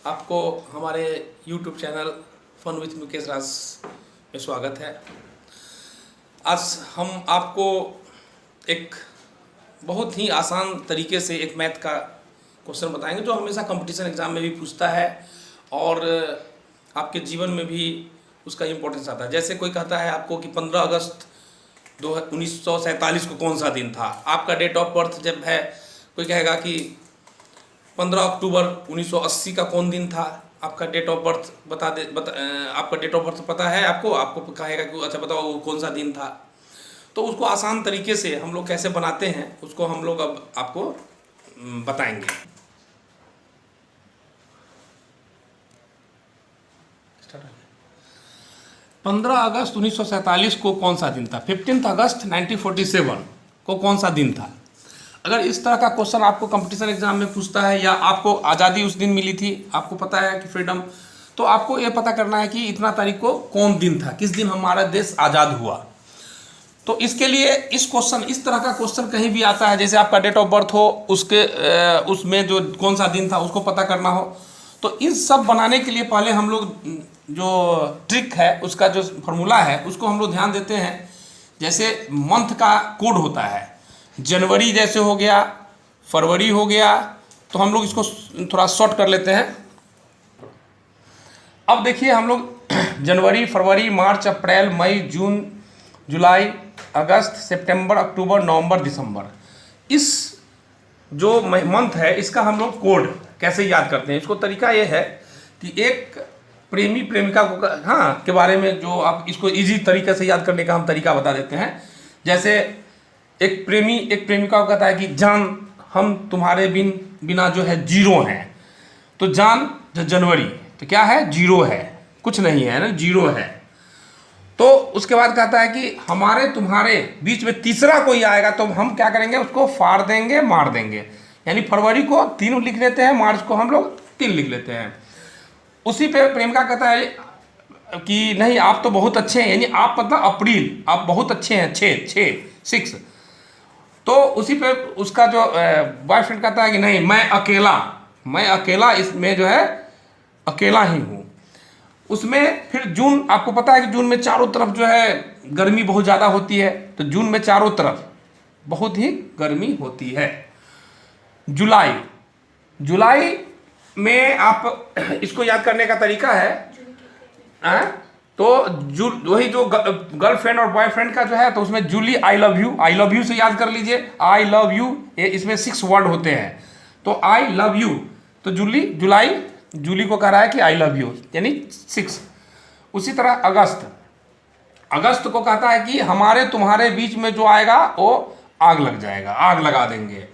आपको हमारे YouTube channel fun with Mukesh Raj में स्वागत है। आज हम आपको एक बहुत ही आसान तरीके से एक मैथ का क्वेश्चन बताएंगे जो हमेशा कंपटीशन एग्ज़ाम में भी पूछता है और आपके जीवन में भी उसका इम्पोर्टेंस आता है। जैसे कोई कहता है आपको कि 15 अगस्त 1947 को कौन सा दिन था, आपका डेट ऑफ बर्थ जब है, कोई कहेगा कि 15 अक्टूबर 1980 का कौन दिन था, आपका डेट ऑफ बर्थ आपका डेट ऑफ बर्थ पता है आपको कहेगा कि अच्छा बताओ वो कौन सा दिन था। तो उसको आसान तरीके से हम लोग कैसे बनाते हैं उसको हम लोग अब आपको बताएंगे। 15 अगस्त 1947 को कौन सा दिन था, 15 अगस्त 1947 को कौन सा दिन था। अगर इस तरह का क्वेश्चन आपको कंपटीशन एग्जाम में पूछता है या आपको आज़ादी उस दिन मिली थी, आपको पता है कि फ्रीडम, तो आपको ये पता करना है कि इतना तारीख को कौन दिन था, किस दिन हमारा देश आज़ाद हुआ। तो इसके लिए इस तरह का क्वेश्चन कहीं भी आता है, जैसे आपका डेट ऑफ बर्थ हो, उसमें जो कौन सा दिन था उसको पता करना हो, तो इन सब बनाने के लिए पहले हम लोग जो ट्रिक है उसका जो फॉर्मूला है उसको हम लोग ध्यान देते हैं। जैसे मंथ का कोड होता है, जनवरी जैसे हो गया, फरवरी हो गया, तो हम लोग इसको थोड़ा शॉर्ट कर लेते हैं। अब देखिए हम लोग जनवरी, फरवरी, मार्च, अप्रैल, मई, जून, जुलाई, अगस्त, सितंबर, अक्टूबर, नवंबर, दिसंबर, इस जो मंथ है इसका हम लोग कोड कैसे याद करते हैं। इसको तरीका ये है कि एक प्रेमी प्रेमिका को के बारे में जो आप इसको इजी तरीके से याद करने का हम तरीका बता देते हैं। जैसे एक प्रेमी एक प्रेमिका को कहता है कि जान हम तुम्हारे बिना जो है जीरो हैं, तो जान जो जनवरी तो क्या है, जीरो है, कुछ नहीं है ना, जीरो है। तो उसके बाद कहता है कि हमारे तुम्हारे बीच में तीसरा कोई आएगा तो हम क्या करेंगे, उसको फाड़ देंगे, मार देंगे। यानी फरवरी को 3 लिख लेते हैं, मार्च को हम लोग 3 लिख लेते हैं। उसी पे प्रेमिका कहता है कि नहीं आप तो बहुत अच्छे हैं, यानी आप मतलब अप्रैल, आप बहुत अच्छे हैं, 6। तो उसी पे उसका जो बॉयफ्रेंड कहता है कि नहीं मैं अकेला इसमें जो है अकेला ही हूँ। उसमें फिर जून, आपको पता है कि जून में चारों तरफ जो है गर्मी बहुत ज़्यादा होती है, तो जून में चारों तरफ बहुत ही गर्मी होती है। जुलाई में आप इसको याद करने का तरीका है तो वही जो गर्लफ्रेंड और बॉयफ्रेंड का जो है, तो उसमें जूली आई लव यू से याद कर लीजिए। आई लव यू इसमें 6 वर्ड होते हैं, तो आई लव यू, तो जूली को कह रहा है कि आई लव यू, यानी 6। उसी तरह अगस्त को कहता है कि हमारे तुम्हारे बीच में जो आएगा वो आग लग जाएगा, आग लगा देंगे।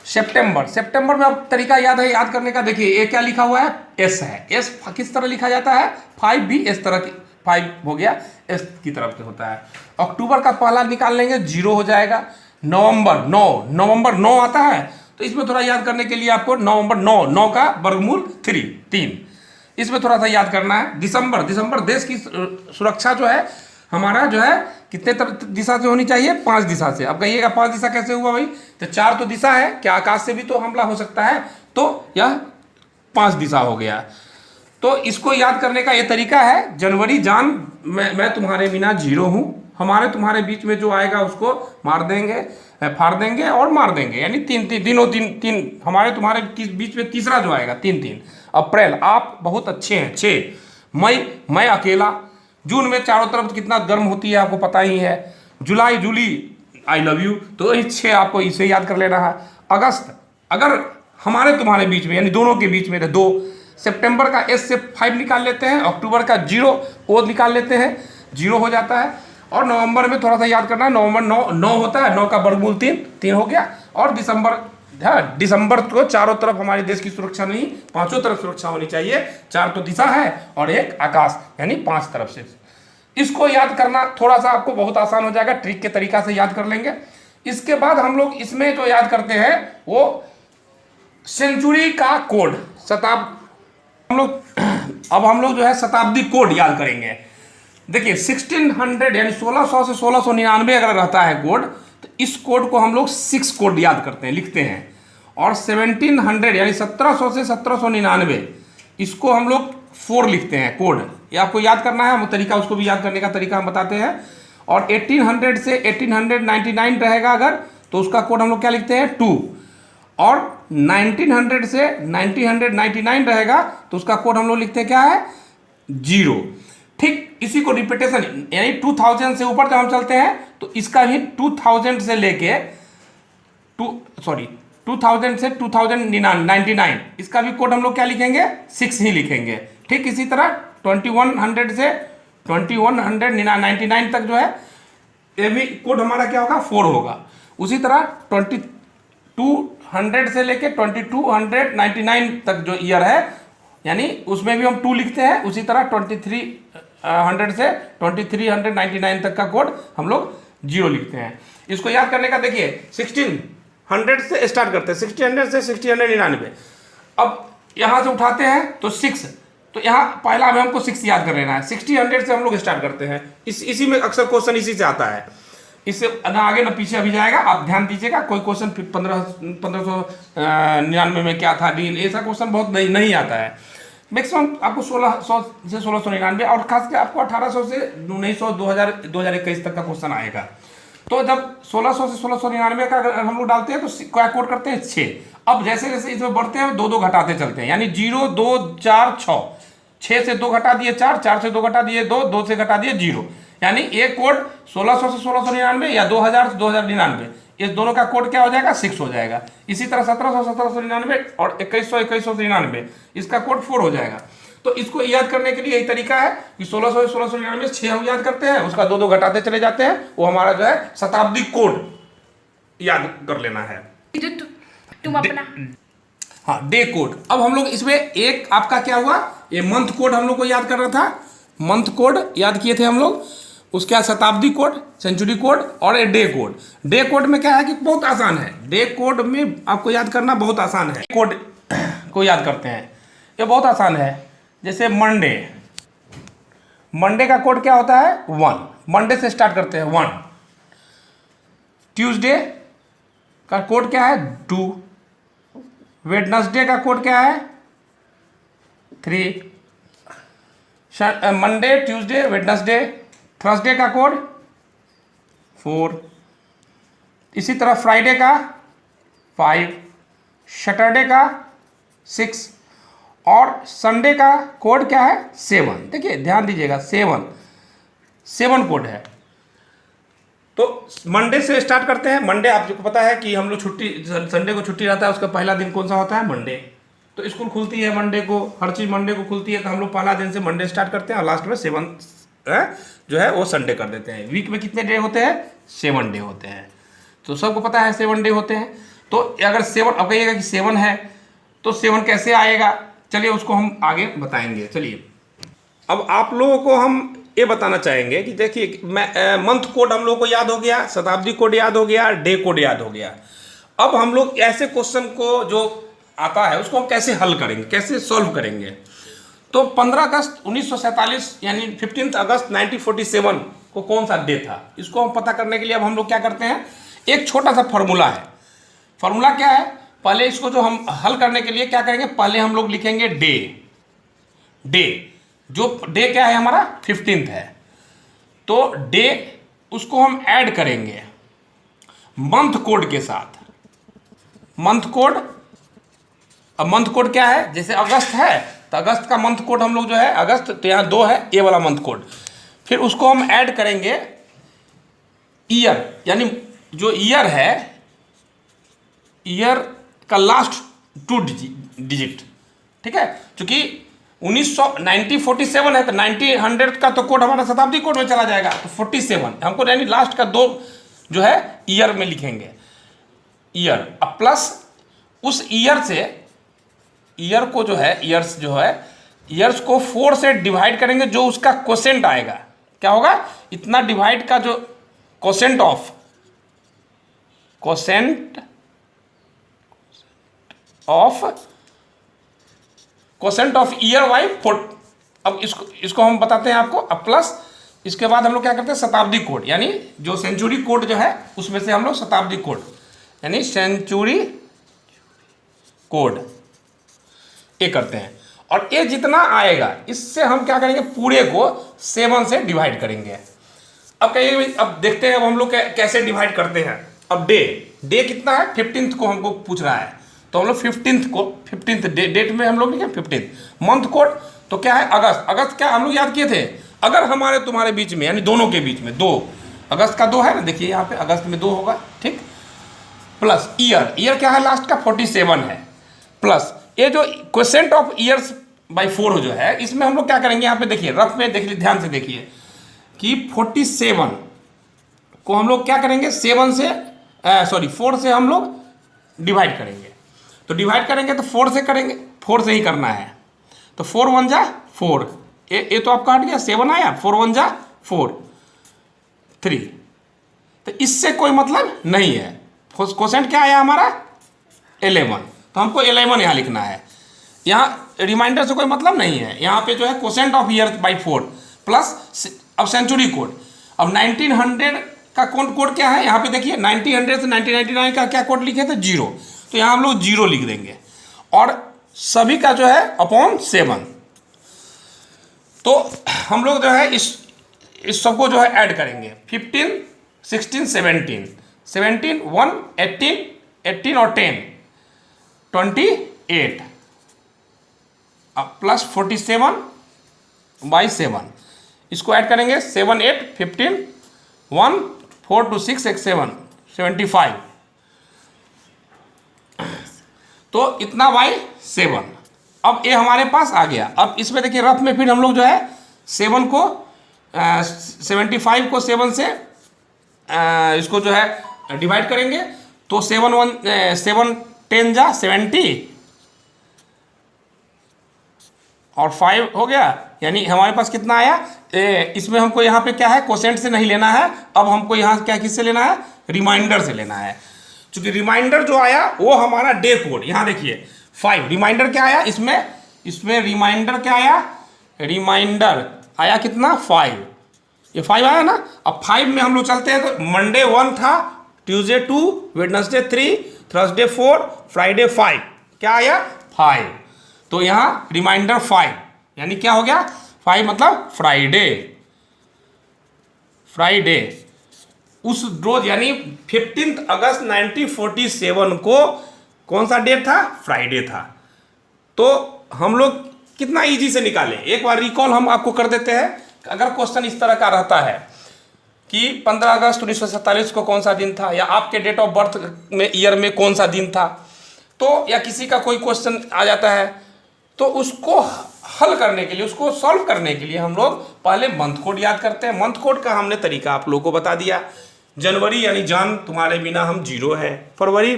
सितंबर में अब तरीका याद है याद करने का। देखिए ये क्या लिखा हुआ है, एस है। एस किस तरह लिखा जाता है, 5 भी इस तरह की, 5 हो गया, एस की तरफ से होता है। अक्टूबर का पहला निकाल लेंगे, 0 हो जाएगा। नवंबर 9 आता है, तो इसमें थोड़ा याद करने के लिए आपको नवंबर 9 का वर्गमूल 3, इसमें थोड़ा सा याद करना है। दिसंबर देश की सुरक्षा जो है हमारा जो है कितने दिशा से होनी चाहिए, 5 दिशा से। अब कहिएगा 5 दिशा कैसे हुआ भाई, तो 4 तो दिशा है, क्या आकाश से भी तो हमला हो सकता है, तो यह 5 दिशा हो गया। तो इसको याद करने का ये तरीका है, जनवरी जान मैं तुम्हारे बिना जीरो हूँ, हमारे तुम्हारे बीच में जो आएगा उसको मार देंगे, फाड़ देंगे और मार देंगे, यानी 3 हमारे तुम्हारे बीच में तीसरा जो आएगा 3। अप्रैल आप बहुत अच्छे हैं, 6। मई मैं अकेला। जून में चारों तरफ कितना गर्म होती है आपको पता ही है। जूली आई लव यू, तो ये 6 आपको इसे याद कर लेना है। अगस्त अगर हमारे तुम्हारे बीच में यानी दोनों के बीच में 2। सितंबर का एस से 5 निकाल लेते हैं, अक्टूबर का 0 ओ निकाल लेते हैं, 0 हो जाता है। और नवंबर में थोड़ा सा याद करना है, नवंबर 9 होता है, 9 का वर्गमूल 3 हो गया। और दिसंबर को चारों तरफ हमारे देश की सुरक्षा नहीं, 5 तरफ सुरक्षा होनी चाहिए। 4 तो दिशा है और 1 आकाश, यानी 5 तरफ से। इसको याद करना थोड़ा सा आपको बहुत आसान हो जाएगा, ट्रिक के तरीका से याद कर लेंगे। इसके बाद हम लोग इसमें जो याद करते हैं वो सेंचुरी का कोड, हम लोग जो है शताब्दी कोड याद करेंगे। देखिए 1600 यानी 1600 से 1699 अगर रहता है कोड, तो इस कोड को हम लोग 6 कोड याद करते हैं, लिखते हैं। और 1700 यानी 1700 से 1799 इसको हम लोग 4 लिखते हैं कोड। ये आपको याद करना है, हम तरीका उसको भी याद करने का तरीका हम बताते हैं। और 1800 से 1899 रहेगा अगर, तो उसका कोड हम लोग क्या लिखते हैं 2। और 1900 से 1999 रहेगा तो उसका कोड हम लोग लिखते हैं क्या है 0। ठीक इसी को रिपीटेशन, यानी 2000 से ऊपर जब हम चलते हैं तो इसका भी 2000 से लेके 2000 से 2099 इसका भी कोड हम लोग क्या लिखेंगे 6 ही लिखेंगे। ठीक इसी तरह 2100 से 2199 तक जो है ये भी कोड हमारा क्या होगा 4 होगा। उसी तरह 2200 से लेके 2299 तक जो ईयर है यानी उसमें भी हम 2 लिखते हैं। उसी तरह 2300 से 2399 तक का कोड हम लोग 0 लिखते हैं। इसको याद करने का देखिए 1600 से स्टार्ट करते हैं, 1600 से 1699। अब यहाँ से उठाते हैं तो 6, तो यहाँ पहला में हमको 6 याद कर लेना है। 1600 से हम लोग स्टार्ट करते हैं, इसी में अक्सर क्वेश्चन इसी से आता है, इससे ना आगे ना पीछे अभी जाएगा। आप ध्यान दीजिएगा, कोई क्वेश्चन 1599 में क्या था डील, ऐसा क्वेश्चन बहुत नहीं आता है। मैक्सिमम आपको 1600 से 1699 और खासकर आपको 1800 से 1900 2021 तक का क्वेश्चन आएगा। तो जब 1600 से 1699 का अगर हम लोग डालते हैं तो क्या कोड करते हैं 6। अब जैसे जैसे इसमें बढ़ते हैं 2 घटाते चलते हैं, यानी 0 2 4 6, 6 से 2 घटा दिए 4, 4 से 2 घटा दिए 2, 2 से घटा दिए 0, यानी एक कोड 1600 से 1699 या 2000 से 2099 इस दोनों का कोड क्या हो जाएगा 6 हो जाएगा। इसी तरह 1700 1799 और 2100 2199 इसका कोड 4 हो जाएगा। तो इसको याद करने के लिए यही तरीका है कि 1600 से 1699 6 हम याद करते हैं, उसका 2 घटाते चले जाते हैं, वो हमारा जो है शताब्दी कोड याद कर लेना है। तुम अपना हाँ डे कोड। अब हम लोग इसमें एक आपका क्या हुआ, ये मंथ कोड हम लोग को याद करना था, मंथ कोड याद किए थे हम लोग। उसके बाद शताब्दी कोड, सेंचुरी कोड और डे कोड। डे कोड में क्या है कि बहुत आसान है, डे कोड में आपको याद करना बहुत आसान है। कोड को याद करते हैं, ये बहुत आसान है। जैसे मंडे, मंडे का कोड क्या होता है 1, मंडे से स्टार्ट करते हैं 1। ट्यूसडे का कोड क्या है 2, वेडनेसडे का कोड क्या है 3, मंडे ट्यूसडे वेडनेसडे थर्सडे का कोड 4, इसी तरह फ्राइडे का 5, सैटरडे का 6 और संडे का कोड क्या है 7। देखिए ध्यान दीजिएगा 7 कोड है। तो मंडे से स्टार्ट करते हैं। मंडे आपको पता है कि हम लोग छुट्टी, संडे को छुट्टी रहता है, उसका पहला दिन कौन सा होता है मंडे। तो स्कूल खुलती है मंडे को, हर चीज़ मंडे को खुलती है, तो हम लोग पहला दिन से मंडे स्टार्ट करते हैं और लास्ट में 7 जो है वो संडे कर देते हैं। वीक में कितने डे होते हैं 7 डे होते हैं, तो सबको पता है 7 डे होते हैं। तो अगर 7 अब कहिएगा कि 7 है तो 7 कैसे आएगा, चलिए उसको हम आगे बताएंगे। चलिए अब आप लोगों को हम ये बताना चाहेंगे कि देखिए मंथ कोड हम लोग को याद हो गया, शताब्दी कोड याद हो गया, डे कोड याद हो गया। अब हम लोग ऐसे क्वेश्चन को जो आता है उसको हम कैसे हल करेंगे, कैसे सॉल्व करेंगे। तो 15 अगस्त 1947 यानी 15 अगस्त 1947 को कौन सा डे था, इसको हम पता करने के लिए अब हम लोग क्या करते हैं, एक छोटा सा फॉर्मूला है। फॉर्मूला क्या है, पहले इसको जो हम हल करने के लिए क्या करेंगे, पहले हम लोग लिखेंगे डे, जो डे क्या है हमारा 15 है, तो डे उसको हम ऐड करेंगे मंथ कोड के साथ। मंथ कोड, अब मंथ कोड क्या है, जैसे अगस्त है तो अगस्त का मंथ कोड हम लोग जो है अगस्त, तो यहाँ 2 है, ये वाला मंथ कोड। फिर उसको हम ऐड करेंगे ईयर, यानी जो ईयर है, ईयर का लास्ट 2 डिजिट, ठीक है। क्योंकि 1947 है तो 1900 का तो कोड हमारा शताब्दी कोड में चला जाएगा, तो 47 हमको यानी लास्ट का 2 जो है ईयर में लिखेंगे ईयर। अब प्लस उस ईयर से, ईयर को जो है ईयर्स जो है ईयर्स को 4 से डिवाइड करेंगे, जो उसका क्वोशेंट आएगा क्या होगा, इतना डिवाइड का जो क्वोशेंट ऑफ ईयर बाई 4। अब इसको हम बताते हैं आपको। अब प्लस इसके बाद हम लोग क्या करते हैं शताब्दी कोड, यानी जो सेंचुरी कोड जो है उसमें से हम लोग शताब्दी कोड यानी सेंचुरी कोड ये करते हैं। और ये जितना आएगा इससे हम क्या करेंगे, पूरे को 7 से डिवाइड करेंगे। अब कहिए अब देखते हैं अब हम लोग कैसे डिवाइड करते हैं। अब डे कितना है, 15th को हमको पूछ रहा है, तो हम लोग 15th डेट में हम लोग लिखे 15th। मंथ कोड तो क्या है, अगस्त क्या हम लोग याद किए थे, अगर हमारे तुम्हारे बीच में यानी दोनों के बीच में 2 अगस्त का 2 है ना, देखिए यहाँ पे अगस्त में 2 होगा, ठीक। प्लस ईयर क्या है, लास्ट का 47 है, प्लस ये जो क्वेश्चन ऑफ ईयर्स बाई 4 जो है, इसमें हम लोग क्या करेंगे, यहाँ पे देखिए रफ में देखिए, ध्यान से देखिए कि 47 को हम लोग क्या करेंगे, 4 से हम लोग डिवाइड करेंगे। तो डिवाइड करेंगे तो 4 से करेंगे, 4 से ही करना है। तो 4 1 जा 4, ये तो आपका हट गया, 7 आया, 4 1 जा 4 3। तो इससे कोई मतलब नहीं है। क्वोशेंट क्या आया हमारा 11, तो हमको 11 यहाँ लिखना है। यहाँ रिमाइंडर से कोई मतलब नहीं है, यहाँ पे जो है quotient of year by 4 plus अब सेंचुरी कोड। अब 1900 का कोड क्या है, यहाँ पे देखिए 1900 से 1999 का क्या कोड लिखे थे 0, तो यहाँ हम लोग 0 लिख देंगे और सभी का जो है अपॉन 7। तो हम लोग जो है इस सबको जो है ऐड करेंगे, 15 16 17 17 1 18 18 और 10 28 अब प्लस 47 बाई 7, इसको ऐड करेंगे 7 8 15 1 4 2 6 1 7 75, तो इतना बाई 7। अब ये हमारे पास आ गया। अब इसमें देखिए रफ में फिर हम लोग जो है 75 को 7 से इसको जो है डिवाइड करेंगे, तो 7 10 जा 70 और 5 हो गया, यानी हमारे पास कितना आया। इसमें हमको यहाँ पे क्या है, क्वोशेंट से नहीं लेना है, अब हमको यहाँ क्या किससे लेना है, रिमाइंडर से लेना है। क्योंकि रिमाइंडर जो आया वो हमारा डे कोड, यहाँ देखिए 5 रिमाइंडर क्या आया, इसमें रिमाइंडर क्या आया, रिमाइंडर आया कितना 5, ये 5 आया ना। अब 5 में हम लोग चलते हैं तो मंडे 1 था, ट्यूसडे 2, वेडनेसडे 3, थर्सडे 4, फ्राइडे 5, क्या आया 5। तो यहाँ रिमाइंडर 5 यानी क्या हो गया 5 मतलब फ्राइडे उस रोज यानी 15 अगस्त 1947 को कौन सा डेट था, फ्राइडे था। तो हम लोग कितना इजी से निकाले, एक बार रिकॉल हम आपको कर देते हैं। अगर क्वेश्चन इस तरह का रहता है कि 15 अगस्त 1947 को कौन सा दिन था, या आपके डेट ऑफ बर्थ में ईयर में कौन सा दिन था, तो या किसी का कोई क्वेश्चन आ जाता है, तो उसको हल करने के लिए, उसको सॉल्व करने के लिए हम लोग पहले मंथ कोड याद करते हैं। मंथ कोड का हमने तरीका आप लोगों को बता दिया। जनवरी यानी जान, तुम्हारे बिना हम 0 है। फरवरी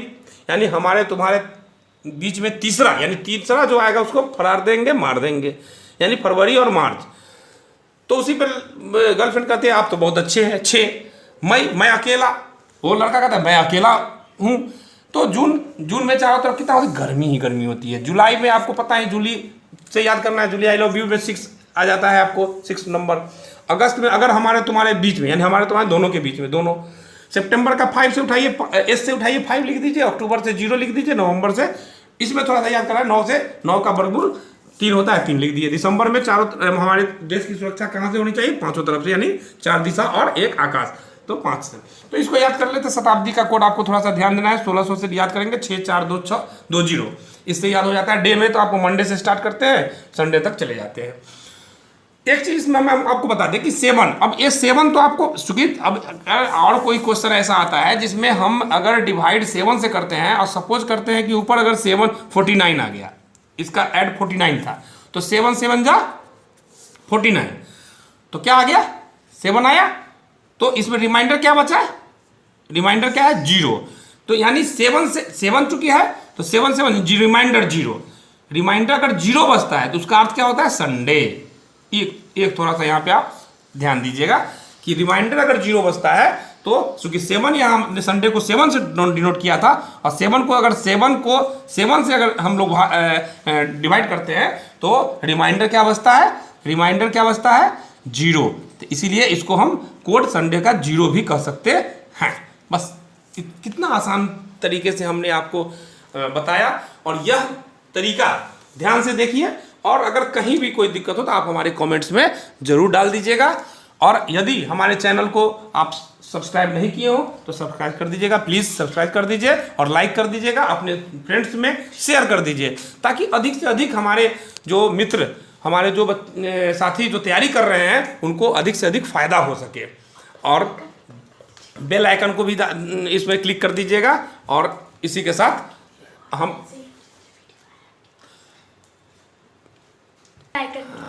यानी हमारे तुम्हारे बीच में तीसरा, यानी तीसरा जो आएगा उसको फरार देंगे, मार देंगे, यानी फरवरी और मार्च। तो उसी पर गर्लफ्रेंड कहते हैं आप तो बहुत अच्छे हैं। 6 मई, मैं अकेला, वो लड़का कहता है मैं अकेला हूँ। तो जून में चारों तरफ कितना होती है, गर्मी ही गर्मी होती है। जुलाई में आपको पता है, जूली से याद करना है, जूली आई लव यू में 6 आ जाता है आपको, 6 नंबर। अगस्त में अगर हमारे तुम्हारे बीच में, यानी हमारे तुम्हारे दोनों के बीच में, दोनों। सितंबर का 5 से उठाइए, एस से उठाइए 5 लिख दीजिए, अक्टूबर से 0 लिख दीजिए, नवंबर से, इसमें थोड़ा सा याद करना है, 9 से 9 का वर्गमूल 3 होता है, 3 लिख दिए। दिसंबर में चारों हमारे देश की सुरक्षा कहाँ से होनी चाहिए, 5 तरफ से, यानी 4 दिशा और 1 आकाश, तो 5 से। तो इसको याद कर लेते। शताब्दी का कोड आपको थोड़ा सा ध्यान देना है, 1600 से याद करेंगे, 6 4 2 6 2 0, इससे याद हो जाता है। डे में तो आपको मंडे से स्टार्ट करते हैं, संडे तक चले जाते हैं। एक चीज में हम आपको बता दें कि 7, अब ये 7 तो आपको सुखित। अब और कोई क्वेश्चन ऐसा आता है जिसमें हम अगर डिवाइड 7 से करते हैं, और सपोज करते हैं कि ऊपर अगर 7 49 आ गया, इसका ऐड 49 था, तो 7 7 जा 49, तो क्या आ गया 7 आया। तो इसमें रिमाइंडर क्या बचा है, रिमाइंडर क्या है 0। तो यानी 7 से 7 चुकी है, तो 7 7 रिमाइंडर 0। रिमाइंडर अगर 0 बचता है तो उसका अर्थ क्या होता है, संडे। एक थोड़ा सा यहाँ पे आप ध्यान दीजिएगा कि रिमाइंडर अगर 0 बचता है तो चूंकि 7 यहाँ हमने संडे को 7 से डिनोट किया था, और 7 को अगर 7 से अगर हम लोग डिवाइड करते हैं तो रिमाइंडर क्या बचता है, रिमाइंडर क्या बचता है 0। तो इसीलिए इसको हम कोड संडे का 0 भी कह सकते हैं। बस कितना आसान तरीके से हमने आपको बताया, और यह तरीका ध्यान से देखिए और अगर कहीं भी कोई दिक्कत हो तो आप हमारे कमेंट्स में ज़रूर डाल दीजिएगा। और यदि हमारे चैनल को आप सब्सक्राइब नहीं किए हो तो सब्सक्राइब कर दीजिएगा, प्लीज़ सब्सक्राइब कर दीजिए और लाइक कर दीजिएगा, अपने फ्रेंड्स में शेयर कर दीजिए, ताकि अधिक से अधिक हमारे जो मित्र, हमारे जो साथी जो तैयारी कर रहे हैं उनको अधिक से अधिक फ़ायदा हो सके। और बेल आइकन को भी इसमें क्लिक कर दीजिएगा। और इसी के साथ हम लाइक